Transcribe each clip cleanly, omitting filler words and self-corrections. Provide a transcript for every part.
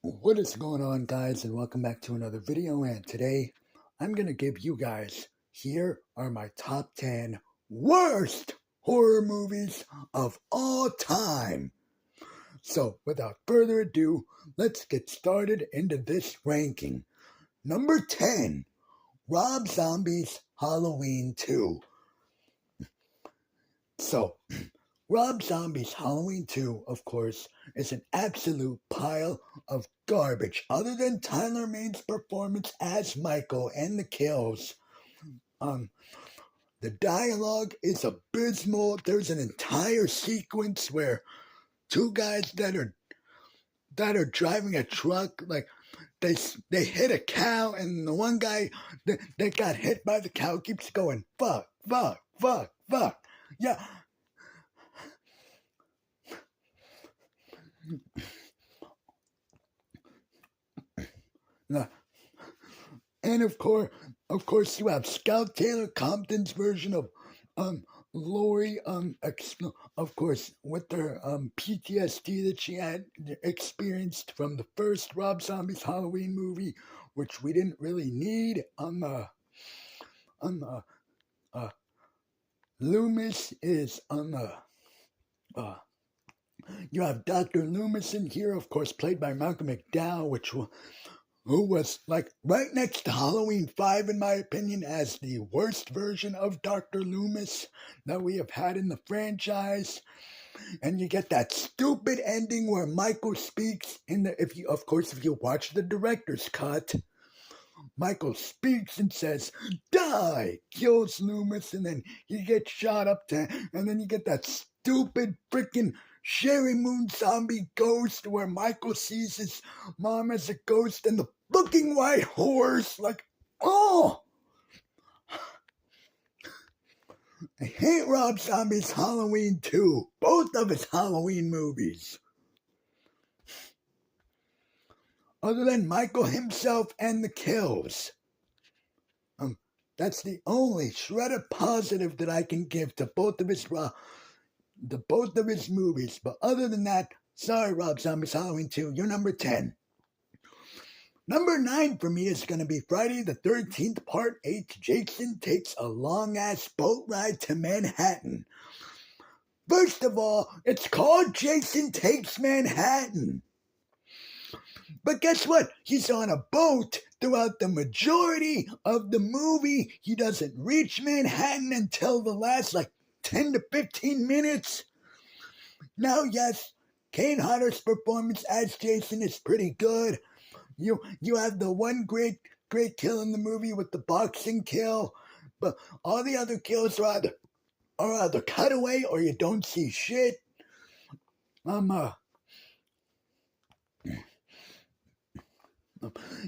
What is going on, guys, and welcome back to another video. And today I'm going to give you guys, here are my top 10 worst horror movies of all time. So without further ado, let's get started into this ranking. Number 10, Rob Zombie's Halloween 2. So Rob Zombie's Halloween 2, of course, is an absolute pile of garbage. Other than Tyler Maine's performance as Michael and the kills, um, the dialogue is abysmal. There's an entire sequence where two guys that are driving a truck, like they hit a cow, and the one guy that got hit by the cow keeps going fuck, fuck, fuck, fuck. Yeah. And of course, you have Scout Taylor Compton's version of Lori, of course, with her PTSD that she had experienced from the first Rob Zombie's Halloween movie, which we didn't really need. Uh, Loomis is you have Dr. Loomis in here, of course, played by Malcolm McDowell, who was like right next to Halloween 5, in my opinion, as the worst version of Dr. Loomis that we have had in the franchise. And you get that stupid ending where Michael speaks if you watch the director's cut, Michael speaks and says, "Die!" Kills Loomis, and then he gets shot up and then you get that stupid freaking Sherry Moon zombie ghost where Michael sees his mom as a ghost and the fucking white horse. Like, oh! I hate Rob Zombie's Halloween 2. Both of his Halloween movies. Other than Michael himself and the kills. That's the only shred of positive that I can give to both of his movies. But other than that, sorry, Rob Zombie's Halloween 2, you're number 10. Number 9 for me is going to be Friday the 13th, Part 8. Jason takes a long-ass boat ride to Manhattan. First of all, it's called Jason Takes Manhattan. But guess what? He's on a boat throughout the majority of the movie. He doesn't reach Manhattan until the last 10 to 15 minutes. Now, yes, Kane Hodder's performance as Jason is pretty good. You have the one great kill in the movie with the boxing kill, but all the other kills are either cutaway or you don't see shit.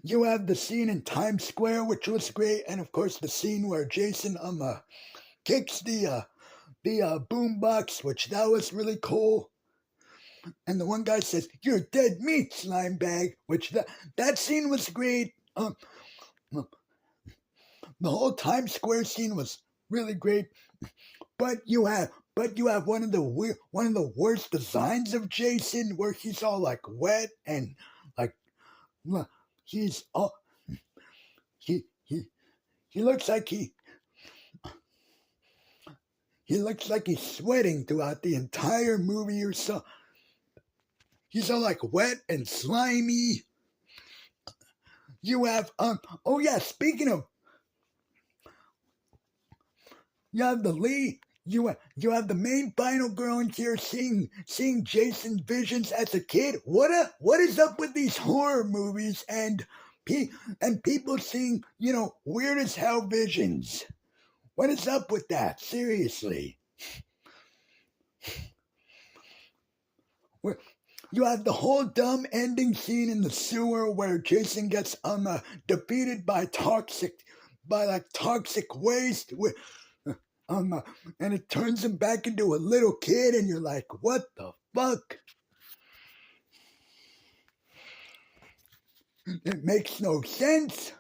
You have the scene in Times Square, which was great, and of course the scene where Jason kicks the boombox, which that was really cool. And the one guy says, "You're dead meat, slime bag," which that scene was great. The whole Times Square scene was really great. But you have one of the worst designs of Jason, where he's all wet and he's all he looks like he looks like he's sweating throughout the entire movie or so. He's all wet and slimy. You have oh yeah, speaking of, you have the lead. You have the main final girl in here seeing Jason's visions as a kid. What is up with these horror movies and people seeing weird as hell visions? What is up with that? Seriously. You have the whole dumb ending scene in the sewer where Jason gets defeated by toxic waste with and it turns him back into a little kid, and you're like, what the fuck? It makes no sense.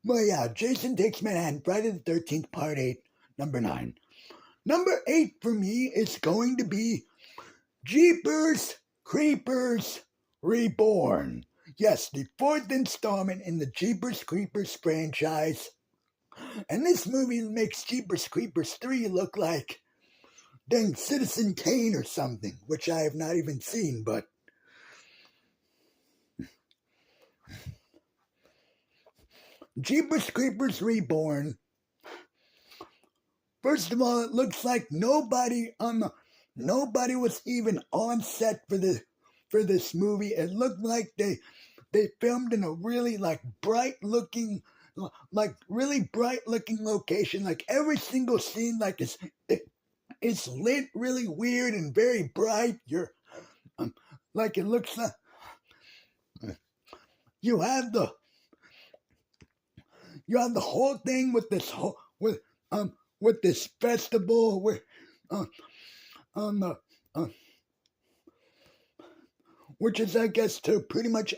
But yeah, Jason Takes Manhattan, Friday the 13th, Part 8, number 9. Number 8 for me is going to be Jeepers Creepers Reborn. Yes, the fourth installment in the Jeepers Creepers franchise. And this movie makes Jeepers Creepers 3 look like dang Citizen Kane or something, which I have not even seen, but Jeepers Creepers Reborn. First of all, it looks like nobody was even on set for this movie. It looked like they filmed in a really really bright looking location. Like every single scene it's lit really weird and very bright. Like it looks like you have the whole thing with this festival where which is I guess to pretty much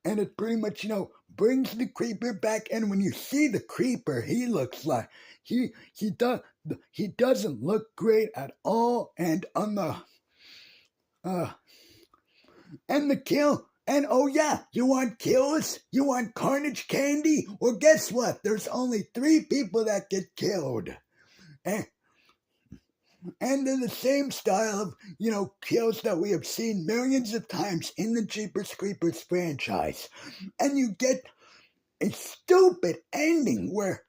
and it pretty much brings the creeper back. And when you see the creeper, he looks like he doesn't look great at all. And on the and the kill. And oh yeah, you want kills? You want carnage candy? Well, guess what? There's only 3 people that get killed. And in the same style of, kills that we have seen millions of times in the Jeepers Creepers franchise. And you get a stupid ending where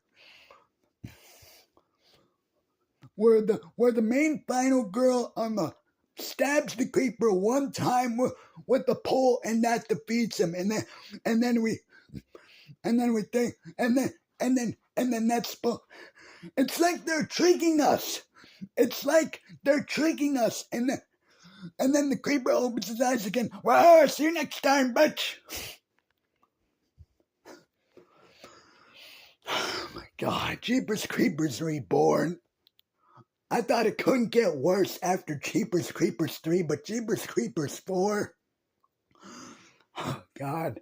the main final girl stabs the creeper one time with the pole, and that defeats him. And then that's it's like they're tricking us. It's like they're tricking us, and then the creeper opens his eyes again. Well, see you next time, bitch. Oh my God, Jeepers Creepers Reborn. I thought it couldn't get worse after Jeepers Creepers 3, but Jeepers Creepers 4. Oh God.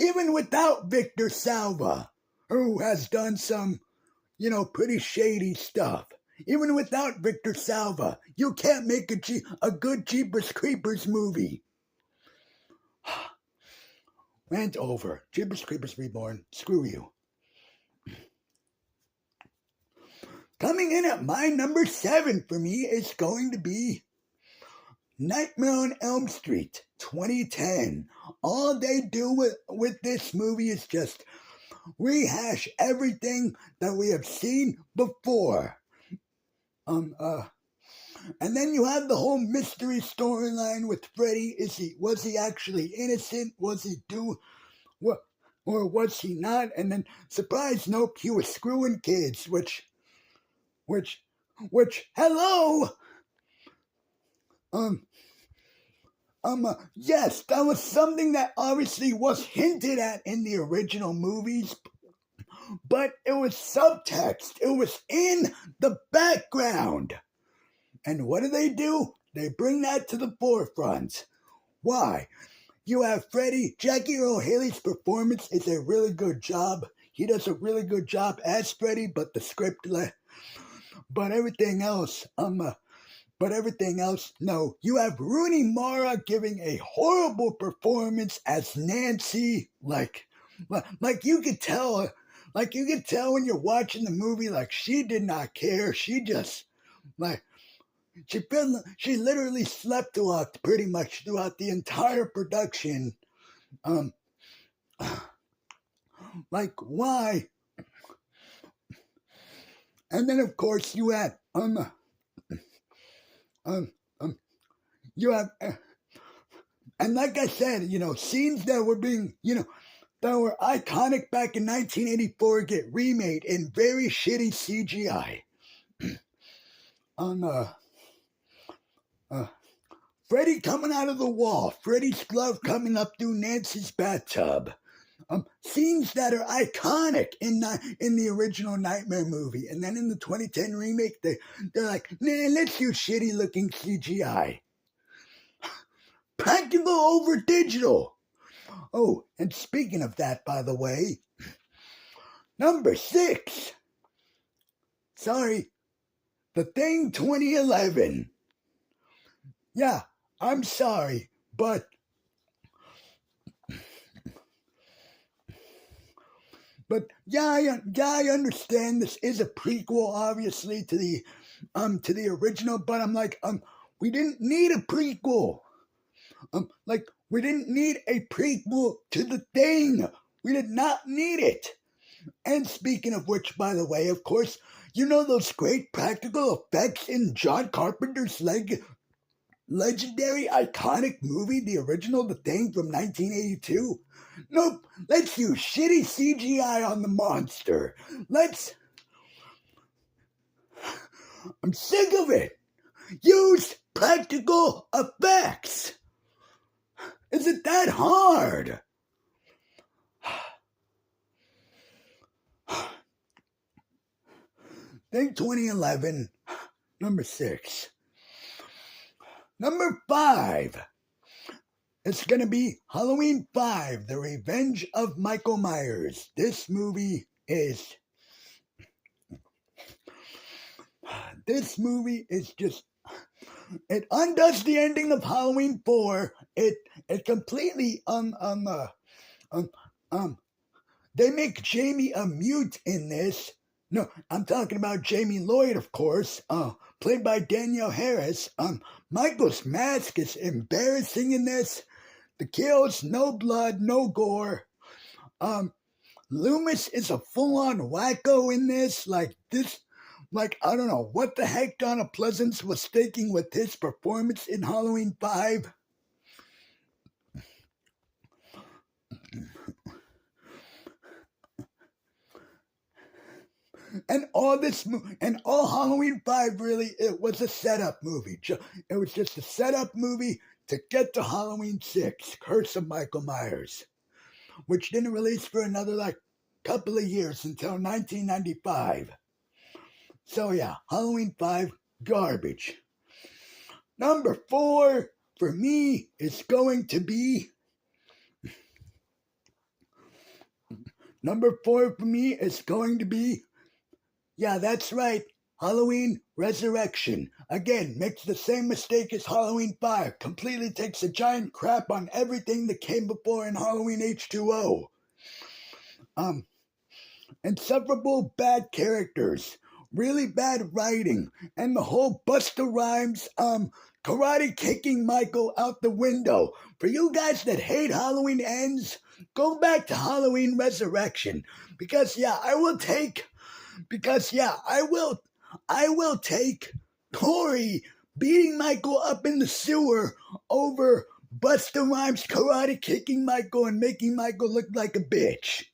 Even without Victor Salva, who has done some, pretty shady stuff. Even without Victor Salva, you can't make a good Jeepers Creepers movie. Rant over. Jeepers Creepers Reborn. Screw you. Coming in at my number 7 for me is going to be Nightmare on Elm Street 2010. All they do with this movie is just rehash everything that we have seen before. And then you have the whole mystery storyline with Freddy. Was he actually innocent? Was he what, or was he not? And then surprise, nope, he was screwing kids, which hello. Yes, that was something that obviously was hinted at in the original movies, but it was subtext. It was in the background. And what do? They bring that to the forefront. Why? You have Freddy. Jackie Earle Haley's performance is a really good job. He does a really good job as Freddy, but the script, but everything else, no. You have Rooney Mara giving a horrible performance as Nancy. Like you could tell when you're watching the movie, like she did not care. She just, she literally slept pretty much throughout the entire production. Why? And then of course you had and like I said, scenes that were being, that were iconic back in 1984 get remade in very shitty CGI. Freddy coming out of the wall, Freddy's glove coming up through Nancy's bathtub. Scenes that are iconic in the original Nightmare movie, and then in the 2010 remake, they're like, nah, let's use shitty looking CGI. Practical over digital. Oh, and speaking of that, by the way, number 6. Sorry, The Thing 2011. Yeah, I'm sorry, but yeah, I understand this is a prequel, obviously, to the original. But I'm like, we didn't need a prequel. Like, we didn't need a prequel to The Thing. We did not need it. And speaking of which, by the way, of course, you know those great practical effects in John Carpenter's legendary, iconic movie, the original The Thing from 1982? Nope, let's use shitty CGI on the monster. I'm sick of it. Use practical effects. Is it that hard? Thing 2011, number 6. Number 5. It's going to be Halloween 5, The Revenge of Michael Myers. This movie is just, it undoes the ending of Halloween 4. It completely they make Jamie a mute in this. No, I'm talking about Jamie Lloyd, of course, played by Danielle Harris. Michael's mask is embarrassing in this. The kills, no blood, no gore. Loomis is a full-on wacko in this. Like, I don't know what the heck Donna Pleasance was thinking with his performance in Halloween 5. And all Halloween 5 really, it was a setup movie. It was just a setup movie to get to Halloween 6, Curse of Michael Myers, which didn't release for another couple of years until 1995. So yeah, Halloween 5, garbage. Number 4 for me is going to be yeah, that's right, Halloween Resurrection. Again, makes the same mistake as Halloween 5. Completely takes a giant crap on everything that came before in Halloween H2O. Insufferable bad characters, really bad writing, and the whole Busta Rhymes karate kicking Michael out the window. For you guys that hate Halloween Ends, go back to Halloween Resurrection. Because I will take Corey beating Michael up in the sewer over Busta Rhymes karate kicking Michael and making Michael look like a bitch.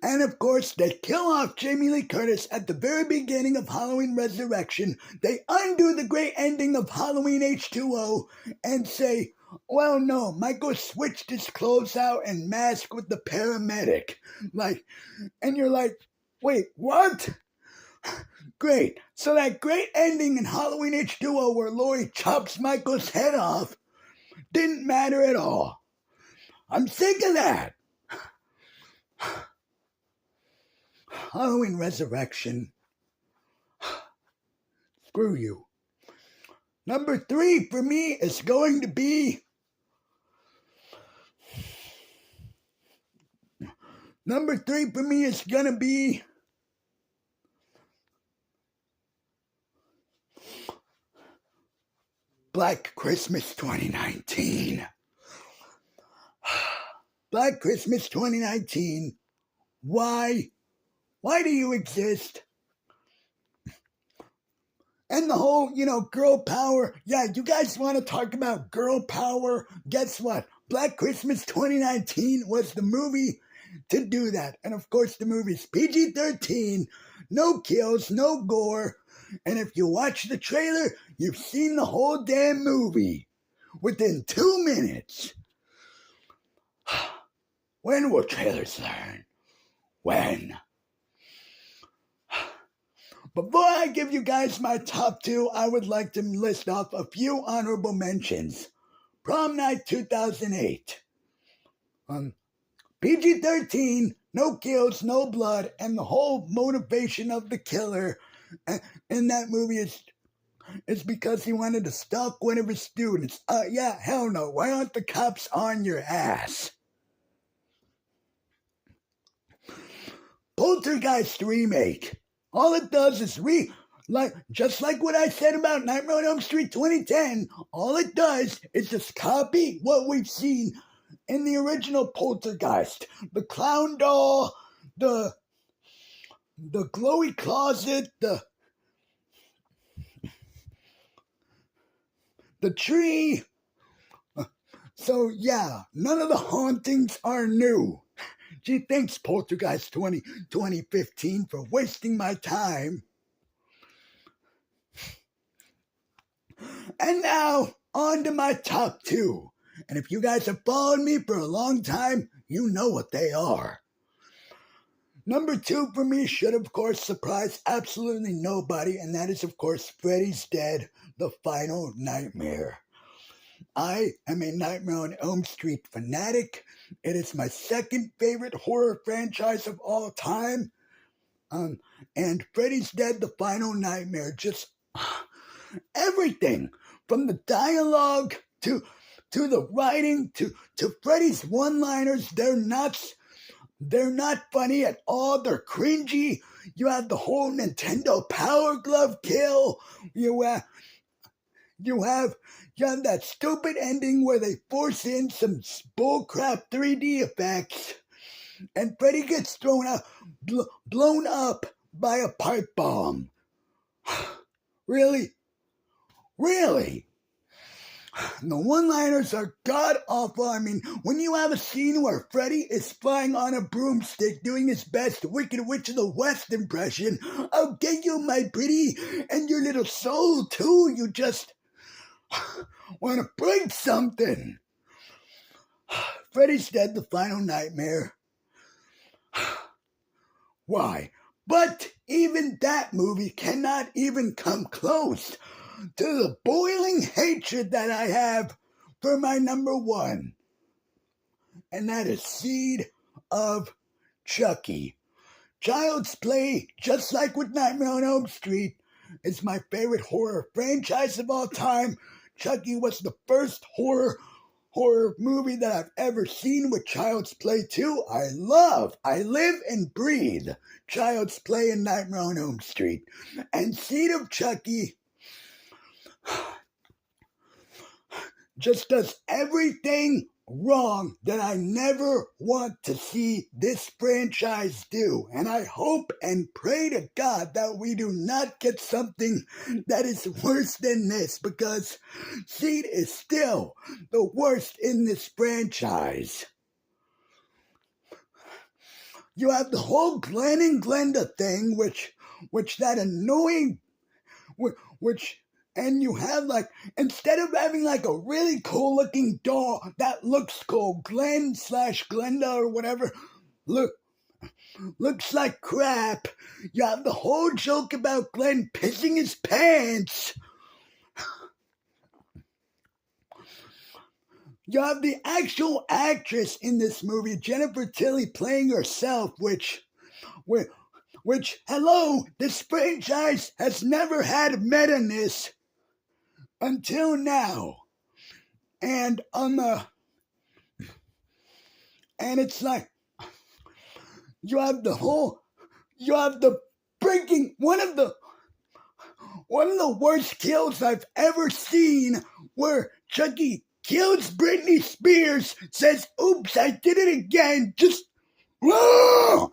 And of course, they kill off Jamie Lee Curtis at the very beginning of Halloween Resurrection. They undo the great ending of Halloween H2O and say, well, no, Michael switched his clothes out and mask with the paramedic. And you're like, wait, what? Great. So that great ending in Halloween H2O where Laurie chops Michael's head off didn't matter at all. I'm sick of that. Halloween Resurrection. Screw you. Number 3 for me is going to be Black Christmas 2019. Black Christmas 2019. Why? Why do you exist? And the whole, girl power. Yeah, you guys want to talk about girl power? Guess what? Black Christmas 2019 was the movie to do that. And of course, the movie's PG-13, no kills, no gore. And if you watch the trailer, you've seen the whole damn movie within 2 minutes. When will trailers learn? When? Before I give you guys my top 2, I would like to list off a few honorable mentions. Prom Night 2008. PG-13, no kills, no blood, and the whole motivation of the killer in that movie is because he wanted to stalk one of his students. Yeah, hell no. Why aren't the cops on your ass? Poltergeist remake. All it does is just like what I said about Nightmare on Elm Street 2010. All it does is just copy what we've seen in the original Poltergeist. The clown doll, the glowy closet, the tree. So yeah, none of the hauntings are new. Gee, thanks Poltergeist 2015 for wasting my time. And now, on to my top 2. And if you guys have followed me for a long time, you know what they are. Number 2 for me should, of course, surprise absolutely nobody, and that is, of course, Freddy's Dead, The Final Nightmare. I am a Nightmare on Elm Street fanatic. It is my second favorite horror franchise of all time. And Freddy's Dead, The Final Nightmare, just everything from the dialogue to the writing to Freddy's one-liners. They're not funny at all. They're cringy. You have the whole Nintendo Power Glove kill. You have that stupid ending where they force in some bullcrap 3D effects, and Freddy gets blown up by a pipe bomb. Really? The one-liners are god-awful. I mean, when you have a scene where Freddy is flying on a broomstick doing his best Wicked Witch of the West impression, I'll get you, my pretty, and your little soul, too. You just want to break something. Freddy's Dead, The Final Nightmare. Why? But even that movie cannot even come close to the boiling hatred that I have for my number 1. And that is Seed of Chucky. Child's Play, just like with Nightmare on Elm Street, is my favorite horror franchise of all time. Chucky was the first horror movie that I've ever seen with Child's Play 2. I live and breathe Child's Play and Nightmare on Elm Street. And Seed of Chucky just does everything wrong that I never want to see this franchise do. And I hope and pray to God that we do not get something that is worse than this, because Seed is still the worst in this franchise. You have the whole Glenn and Glenda thing, which that annoying, and you have instead of having a really cool looking doll that looks cool, Glenn/Glenda or whatever, looks like crap. You have the whole joke about Glenn pissing his pants. You have the actual actress in this movie, Jennifer Tilly, playing herself, which, hello, this franchise has never had meta-ness until now. And it's you have the breaking, one of the worst kills I've ever seen, where Chucky kills Britney Spears, says, "Oops, I did it again," just whoa!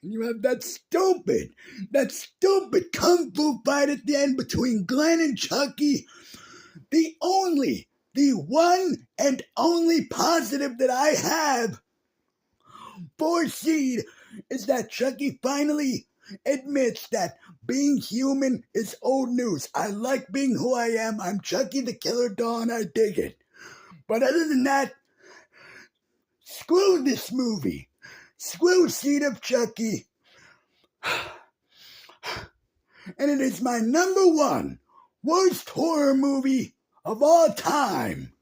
You have that stupid kung fu fight at the end between Glenn and Chucky. The one and only positive that I have for Seed is that Chucky finally admits that being human is old news. I like being who I am. I'm Chucky the Killer Doll, and I dig it. But other than that, screw this movie. Screw Seed of Chucky. And it is my number 1 worst horror movie of all time.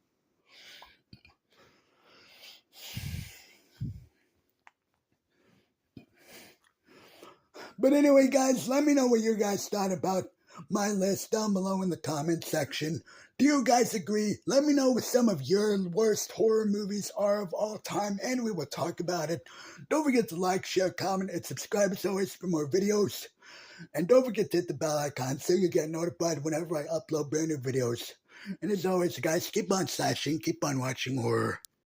But anyway, guys, let me know what you guys thought about my list down below in the comment section. Do you guys agree? Let me know what some of your worst horror movies are of all time, and we will talk about it. Don't forget to like, share, comment, and subscribe as always for more videos. And don't forget to hit the bell icon so you get notified whenever I upload brand new videos. And as always, guys, keep on slashing, keep on watching horror.